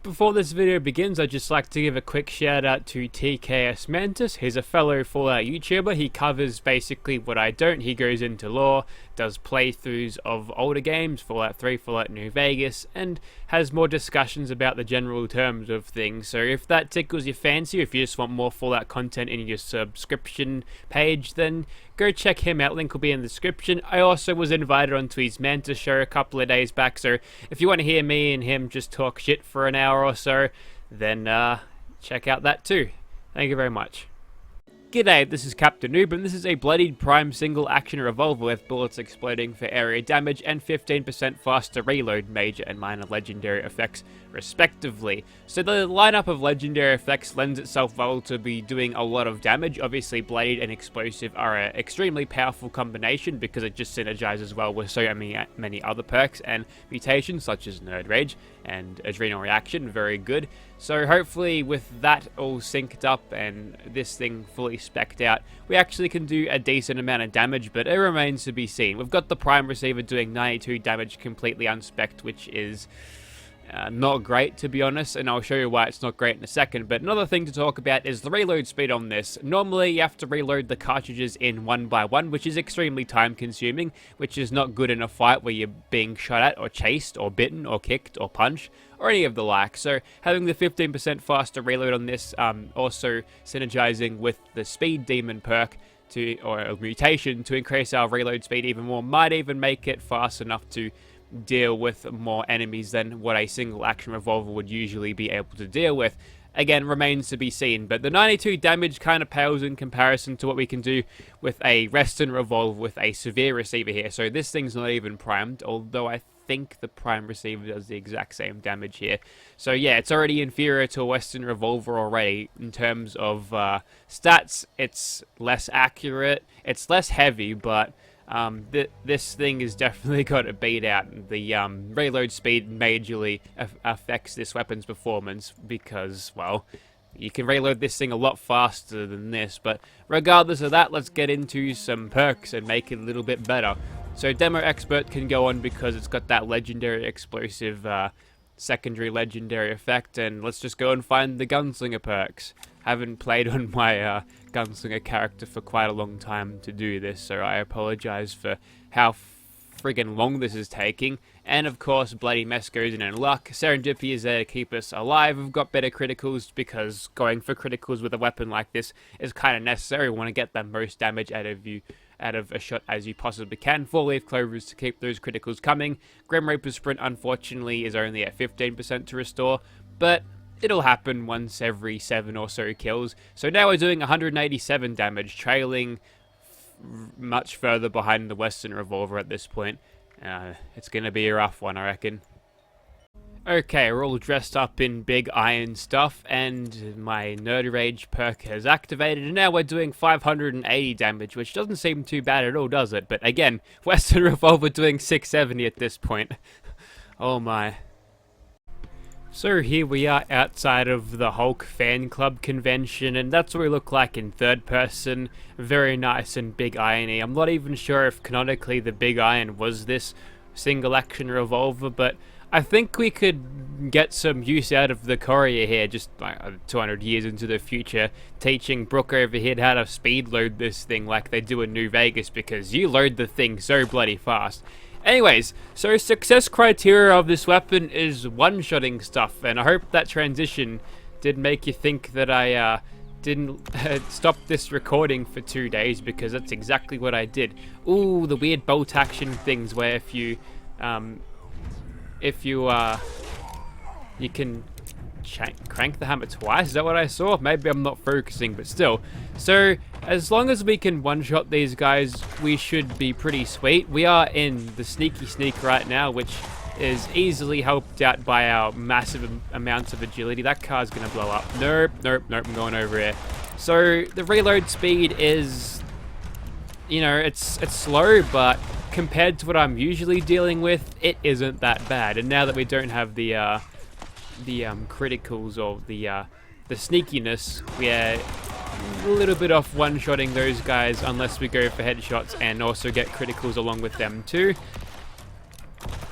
Before this video begins, I'd just like to give a quick shout out to TKS-Mantis. He's a fellow Fallout YouTuber. He covers basically what I don't. He goes into lore, does playthroughs of older games, Fallout 3, Fallout New Vegas, and has more discussions about the general terms of things. So if that tickles your fancy, if you just want more Fallout content in your subscription page, then go check him out. Link will be in the description. I also was invited onto his Mantis Show a couple of days back, so if you want to hear me and him just talk shit for an hour or so, then check out that too. Thank you very much. G'day, this is Captainoob, and this is a Bloodied Prime single action revolver with bullets exploding for area damage and 15% faster reload, major and minor legendary effects respectively. So the lineup of legendary effects lends itself well to be doing a lot of damage. Obviously Bloodied and Explosive are an extremely powerful combination because it just synergizes well with so many other perks and mutations such as Nerd Rage and Adrenal Reaction, very good. So hopefully with that all synced up and this thing fully spec'd out, we actually can do a decent amount of damage, but it remains to be seen. We've got the Prime Receiver doing 92 damage completely unspec'd, which is not great, to be honest, and I'll show you why it's not great in a second. But another thing to talk about is the reload speed on this. Normally you have to reload the cartridges in one by one, which is extremely time consuming, which is not good in a fight where you're being shot at or chased or bitten or kicked or punched or any of the like. So having the 15% faster reload on this, also synergizing with the speed demon perk or a mutation to increase our reload speed even more, might even make it fast enough to deal with more enemies than what a single action revolver would usually be able to deal with. Again, remains to be seen, but the 92 damage kind of pales in comparison to what we can do with a Reston revolver with a severe receiver here. So this thing's not even primed, although I think the Prime Receiver does the exact same damage here. So yeah, it's already inferior to a Western revolver already in terms of stats. It's less accurate, it's less heavy, but this thing has definitely got it beat out. The reload speed majorly affects this weapon's performance because, well, you can reload this thing a lot faster than this. But regardless of that, let's get into some perks and make it a little bit better. So Demo Expert can go on because it's got that legendary explosive secondary legendary effect, and let's just go and find the Gunslinger perks. Haven't played on my Gunslinger character for quite a long time to do this, so I apologize for how friggin' long this is taking. And of course, Bloody Mess goes in luck. Serendipity is there to keep us alive. We've got better criticals because going for criticals with a weapon like this is kind of necessary. We want to get the most damage out of a shot as you possibly can. 4-leaf clovers to keep those criticals coming. Grim Reaper Sprint unfortunately is only at 15% to restore, but it'll happen once every 7 or so kills. So now we're doing 187 damage, trailing much further behind the Western revolver at this point. It's gonna be a rough one, I reckon. Okay, we're all dressed up in big iron stuff, and my Nerd Rage perk has activated, and now we're doing 580 damage, which doesn't seem too bad at all, does it? But again, Western revolver doing 670 at this point. Oh my. So here we are outside of the Hulk fan club convention, and that's what we look like in third person. Very nice and big irony. I'm not even sure if canonically the big iron was this single action revolver, but I think we could get some use out of the courier here, just like 200 years into the future, teaching Brooke over here how to speed load this thing like they do in New Vegas, because you load the thing so bloody fast. Anyways, so success criteria of this weapon is one-shotting stuff, and I hope that transition did make you think that I didn't stop this recording for 2 days, because that's exactly what I did. Ooh, the weird bolt action things where if you you can crank the hammer twice. Is that what I saw? Maybe I'm not focusing, but still. So as long as we can one-shot these guys, we should be pretty sweet. We are in the sneaky sneak right now, which is easily helped out by our massive amounts of agility. That car's gonna blow up. Nope, I'm going over here. So the reload speed is, you know, it's slow, but compared to what I'm usually dealing with, it isn't that bad. And now that we don't have the criticals or the sneakiness, we're a little bit off one-shotting those guys unless we go for headshots and also get criticals along with them too.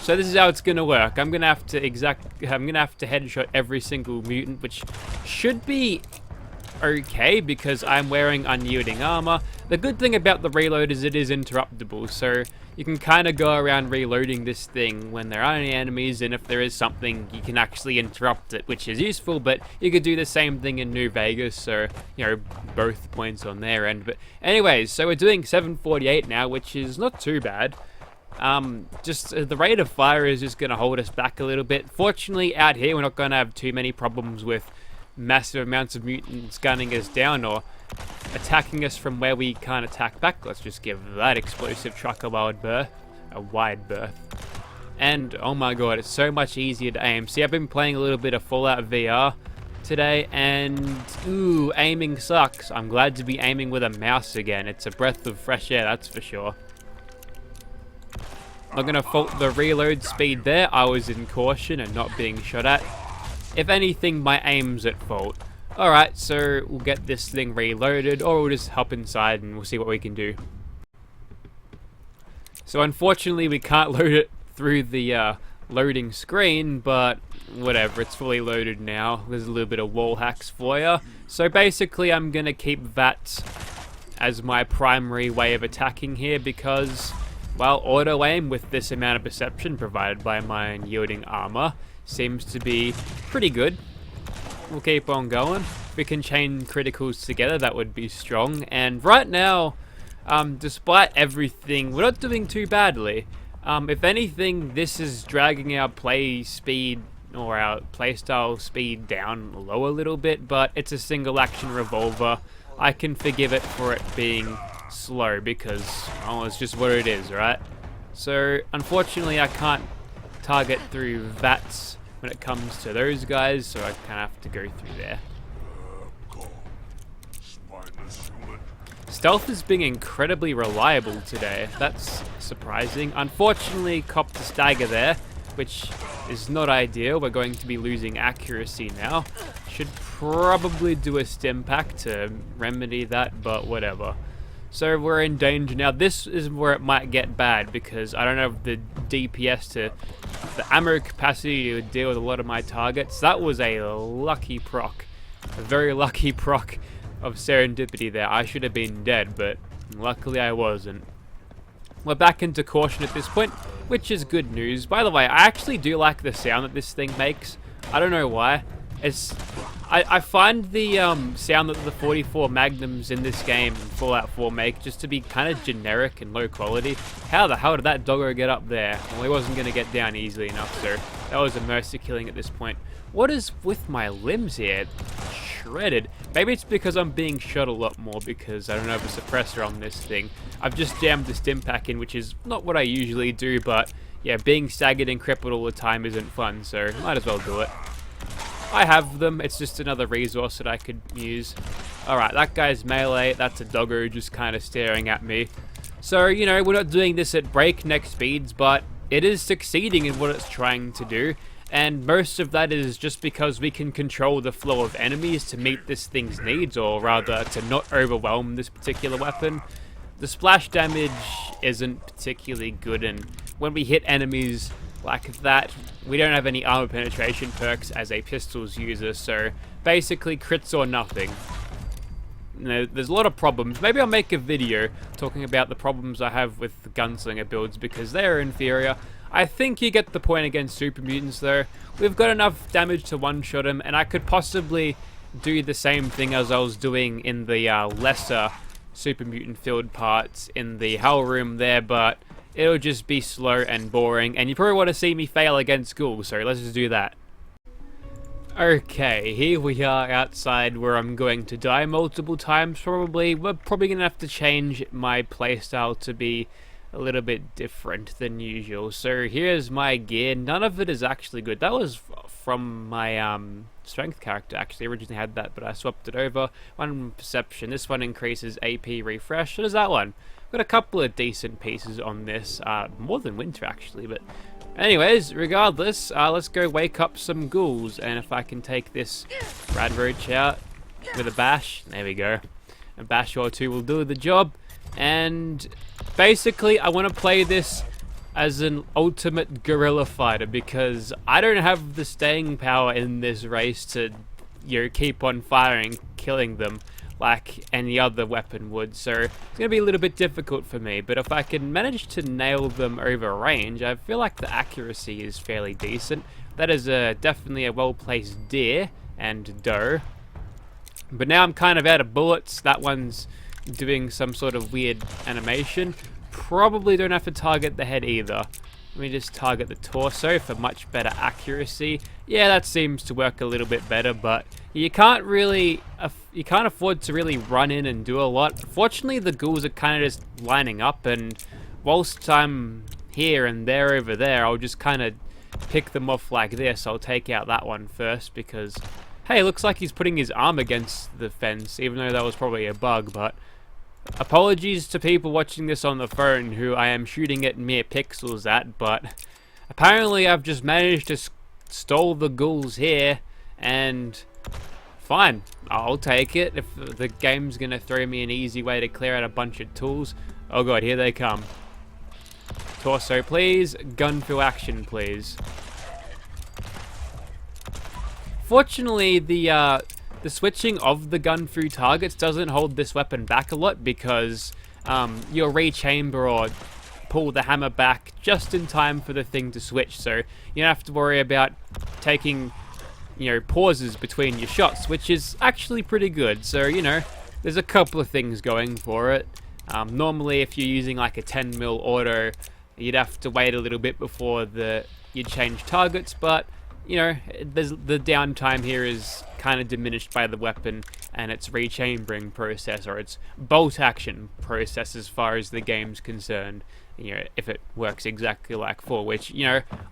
So this is how it's gonna work. I'm gonna have to headshot every single mutant, which should be okay because I'm wearing unyielding armor. The good thing about the reload is it is interruptible, so you can kind of go around reloading this thing when there aren't any enemies, and if there is something, you can actually interrupt it, which is useful. But you could do the same thing in New Vegas, so, you know, both points on their end. But anyways, so we're doing 748 now, which is not too bad. Just the rate of fire is just going to hold us back a little bit. Fortunately, out here, we're not going to have too many problems with massive amounts of mutants gunning us down or attacking us from where we can't attack back. Let's just give that explosive truck a wide berth. And oh my god, it's so much easier to aim. See, I've been playing a little bit of Fallout VR today, and ooh, aiming sucks. I'm glad to be aiming with a mouse again. It's a breath of fresh air, that's for sure. Not gonna fault the reload speed there. I was in caution and not being shot at. If anything, my aim's at fault. Alright, so we'll get this thing reloaded, or we'll just hop inside and we'll see what we can do. So unfortunately we can't load it through the loading screen, but whatever, it's fully loaded now. There's a little bit of wall hacks for you. So basically I'm gonna keep VATS as my primary way of attacking here because, well, auto aim with this amount of perception provided by my unyielding armor seems to be pretty good. We'll keep on going. If we can chain criticals together, that would be strong. And right now, despite everything, we're not doing too badly. If anything, this is dragging our play speed or our playstyle speed down low a little bit, but it's a single action revolver. I can forgive it for it being slow because, oh, it's just what it is, right? So unfortunately I can't target through VATS when it comes to those guys, so I kind of have to go through there. Stealth is being incredibly reliable today. That's surprising. Unfortunately, copped a stagger there, which is not ideal. We're going to be losing accuracy now. Should probably do a stim pack to remedy that, but whatever. So we're in danger now. This is where it might get bad because I don't have the DPS to the ammo capacity to deal with a lot of my targets. That was a lucky proc. A very lucky proc of serendipity there. I should have been dead, but luckily I wasn't. We're back into caution at this point, which is good news. By the way, I actually do like the sound that this thing makes. I don't know why. I find the sound that the 44 Magnums in this game, Fallout 4, make just to be kind of generic and low quality. How the hell did that doggo get up there? Well, he wasn't going to get down easily enough, so that was a mercy killing at this point. What is with my limbs here? Shredded. Maybe it's because I'm being shot a lot more because I don't have a suppressor on this thing. I've just jammed the stim pack in, which is not what I usually do, but yeah, being staggered and crippled all the time isn't fun, so might as well do it. I have them, it's just another resource that I could use. Alright, that guy's melee, that's a doggo just kind of staring at me. So, you know, we're not doing this at breakneck speeds, but it is succeeding in what it's trying to do. And most of that is just because we can control the flow of enemies to meet this thing's needs, or rather to not overwhelm this particular weapon. The splash damage isn't particularly good, and when we hit enemies like that, we don't have any armor penetration perks as a pistols user, so basically crits or nothing. You know, there's a lot of problems. Maybe I'll make a video talking about the problems I have with the gunslinger builds because they're inferior. I think you get the point against super mutants though. We've got enough damage to one-shot him, and I could possibly do the same thing as I was doing in the lesser super mutant field parts in the hell room there, but it'll just be slow and boring, and you probably want to see me fail against ghouls, so let's just do that. Okay, here we are outside where I'm going to die multiple times probably. We're probably going to have to change my playstyle to be a little bit different than usual. So here's my gear. None of it is actually good. That was from my strength character, actually. I originally had that, but I swapped it over. One perception. This one increases AP refresh. So does that one. Got a couple of decent pieces on this. More than winter, actually, but anyways, regardless, let's go wake up some ghouls, and if I can take this rad roach out with a bash, there we go. A bash or two will do the job, and basically I want to play this as an ultimate guerrilla fighter, because I don't have the staying power in this race to, keep on firing, killing them like any other weapon would, so it's going to be a little bit difficult for me. But if I can manage to nail them over range, I feel like the accuracy is fairly decent. That is definitely a well-placed deer and doe. But now I'm kind of out of bullets. That one's doing some sort of weird animation. Probably don't have to target the head either. Let me just target the torso for much better accuracy. Yeah, that seems to work a little bit better, but you can't afford to really run in and do a lot. Fortunately, the ghouls are kind of just lining up, and whilst I'm here and they're over there, I'll just kind of pick them off like this. I'll take out that one first because, hey, looks like he's putting his arm against the fence, even though that was probably a bug. But apologies to people watching this on the phone who I am shooting at mere pixels at, but apparently I've just managed to stall the ghouls here, and fine, I'll take it. If the game's gonna throw me an easy way to clear out a bunch of tools. Oh god, here they come. Torso please, gun for action please. Fortunately, the switching of the gun through targets doesn't hold this weapon back a lot, because you'll rechamber or pull the hammer back just in time for the thing to switch, so you don't have to worry about taking pauses between your shots, which is actually pretty good. So there's a couple of things going for it. Normally if you're using like a 10mm auto, you'd have to wait a little bit before you'd change targets, but the downtime here is kind of diminished by the weapon and its rechambering process, or its bolt action process as far as the game's concerned. If it works exactly like 4, which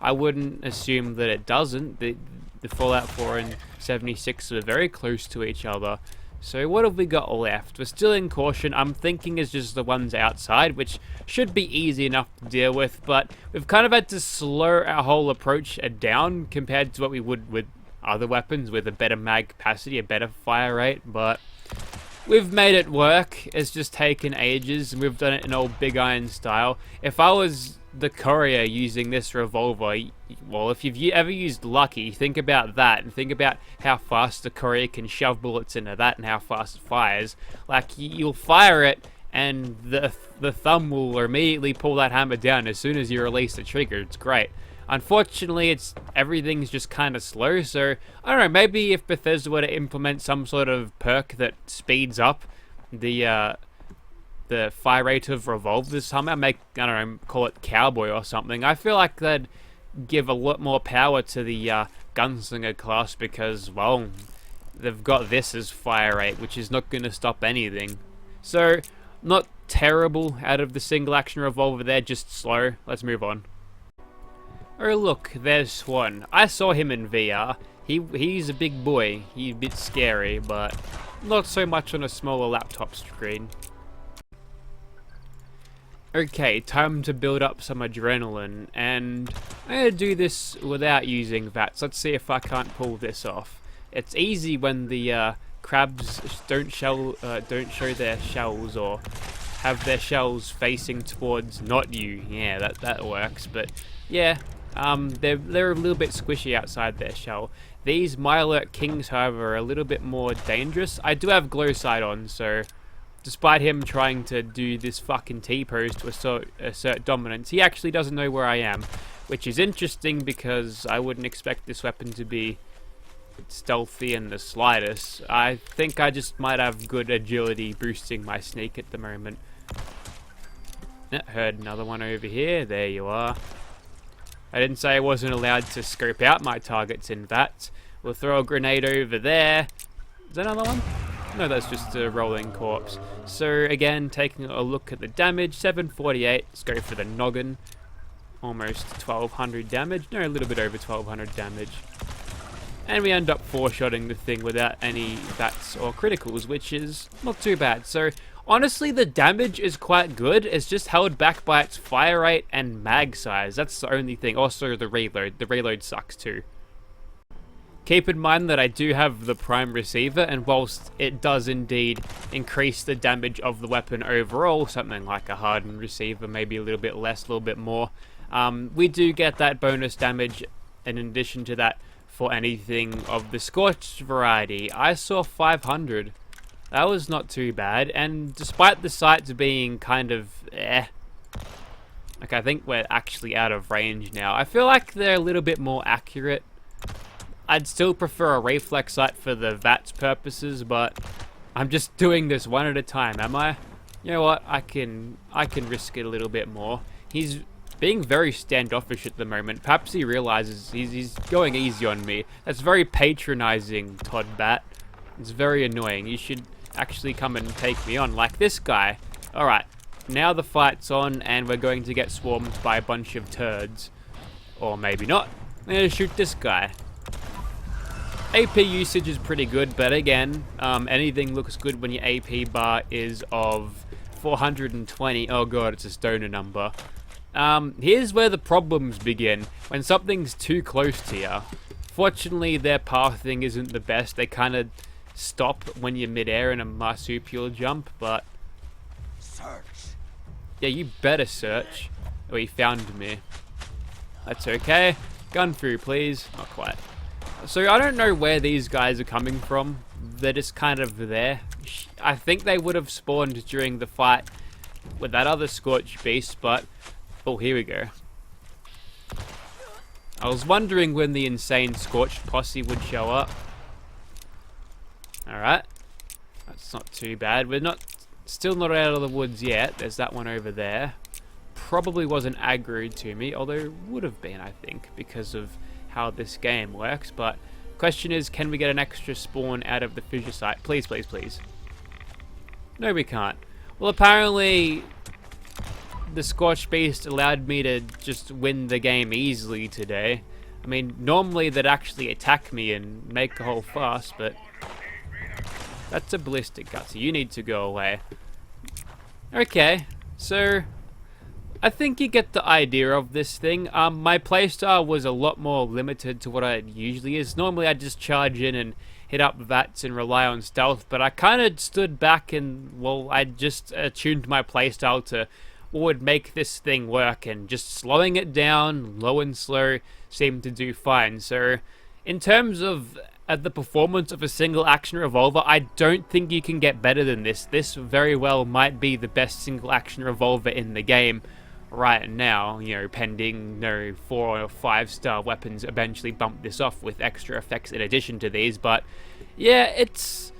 I wouldn't assume that it doesn't. The Fallout 4 and 76 are very close to each other. So what have we got left? We're still in caution. I'm thinking it's just the ones outside, which should be easy enough to deal with, but we've kind of had to slow our whole approach down compared to what we would with other weapons with a better mag capacity, a better fire rate, but we've made it work. It's just taken ages, and we've done it in old Big Iron style. If I was the courier using this revolver, well, if you've ever used Lucky, think about that, and think about how fast the courier can shove bullets into that and how fast it fires. Like, you'll fire it, and the thumb will immediately pull that hammer down as soon as you release the trigger. It's great. Unfortunately, everything's just kind of slow, so I don't know, maybe if Bethesda were to implement some sort of perk that speeds up the fire rate of revolvers somehow, call it cowboy or something, I feel like they'd give a lot more power to the gunslinger class, because, well, they've got this as fire rate, which is not going to stop anything. So, not terrible out of the single action revolver there, just slow. Let's move on. Oh look, there's Swan. I saw him in VR. He's a big boy. He's a bit scary, but not so much on a smaller laptop screen. Okay, time to build up some adrenaline, and I'm going to do this without using VATS. Let's see if I can't pull this off. It's easy when the crabs don't show their shells, or have their shells facing towards not you. Yeah, that works, but yeah. They're a little bit squishy outside their shell. These Mylurk Kings, however, are a little bit more dangerous. I do have glow sight on, so despite him trying to do this fucking T-pose to assert dominance, he actually doesn't know where I am, which is interesting because I wouldn't expect this weapon to be stealthy in the slightest. I think I just might have good agility boosting my sneak at the moment. Heard another one over here. There you are. I didn't say I wasn't allowed to scope out my targets in VATS. We'll throw a grenade over there. Is that another one? No, that's just a rolling corpse. So again, taking a look at the damage, 748. Let's go for the noggin. Almost 1200 damage. No, a little bit over 1200 damage. And we end up four-shotting the thing without any VATS or criticals, which is not too bad. So honestly, the damage is quite good. It's just held back by its fire rate and mag size. That's the only thing. Also, the reload. The reload sucks too. Keep in mind that I do have the prime receiver, and whilst it does indeed increase the damage of the weapon overall, something like a hardened receiver, maybe a little bit less, a little bit more, We do get that bonus damage in addition to that for anything of the Scorched variety. I saw 500. That was not too bad, and despite the sights being kind of like, I think we're actually out of range now. I feel like they're a little bit more accurate. I'd still prefer a reflex sight for the VATS purposes, but I'm just doing this one at a time, am I? You know what? I can risk it a little bit more. He's being very standoffish at the moment. Perhaps he realizes he's going easy on me. That's very patronizing, Todd Bat. It's very annoying. You should actually come and take me on like this guy. Alright, now the fight's on and we're going to get swarmed by a bunch of turds. Or maybe not. I'm gonna shoot this guy. AP usage is pretty good, but again, anything looks good when your AP bar is of 420. Oh god, it's a stoner number. Here's where the problems begin. When something's too close to you. Fortunately, their pathing isn't the best. They kind of stop when you're midair in a marsupial jump, but... Search. Yeah, you better search. Oh, he found me. That's okay. Gun through, please. Not quite. So I don't know where these guys are coming from. They're just kind of there. I think they would have spawned during the fight with that other Scorched beast, but... Oh, here we go. I was wondering when the insane Scorched posse would show up. Alright. That's not too bad. We're still not out of the woods yet. There's that one over there. Probably wasn't aggroed to me, although would have been, I think, because of how this game works. But question is, can we get an extra spawn out of the fissure site? Please, please, please. No, we can't. Well, apparently the Scorched Beast allowed me to just win the game easily today. I mean, normally they'd actually attack me and make a whole fuss, but that's a ballistic gutsy. You need to go away. Okay, so I think you get the idea of this thing. My playstyle was a lot more limited to what I usually is. Normally I just charge in and hit up VATS and rely on stealth, but I kind of stood back and, well, I just tuned my playstyle to what would make this thing work, and just slowing it down, low and slow, seemed to do fine. So in terms of the performance of a single action revolver, I don't think you can get better than this. This very well might be the best single action revolver in the game right now, you know, pending 4 or 5 star weapons eventually bump this off with extra effects in addition to these. But yeah, it's,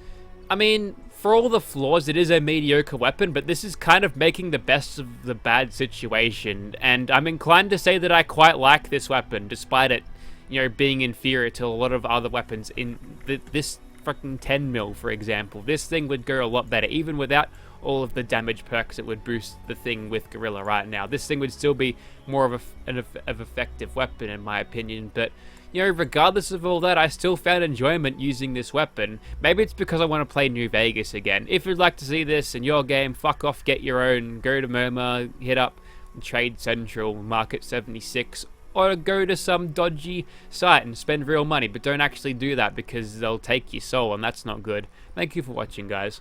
I mean, for all the flaws, it is a mediocre weapon, but this is kind of making the best of the bad situation, and I'm inclined to say that I quite like this weapon, despite it, you know, being inferior to a lot of other weapons in this fucking 10 mil, for example. This thing would go a lot better, even without all of the damage perks it would boost the thing with Gorilla right now. This thing would still be more of an effective weapon, in my opinion, but you know, regardless of all that, I still found enjoyment using this weapon. Maybe it's because I want to play New Vegas again. If you'd like to see this in your game, fuck off, get your own. Go to Murmur, hit up Trade Central, Market 76, or go to some dodgy site and spend real money. But don't actually do that because they'll take your soul, and that's not good. Thank you for watching, guys.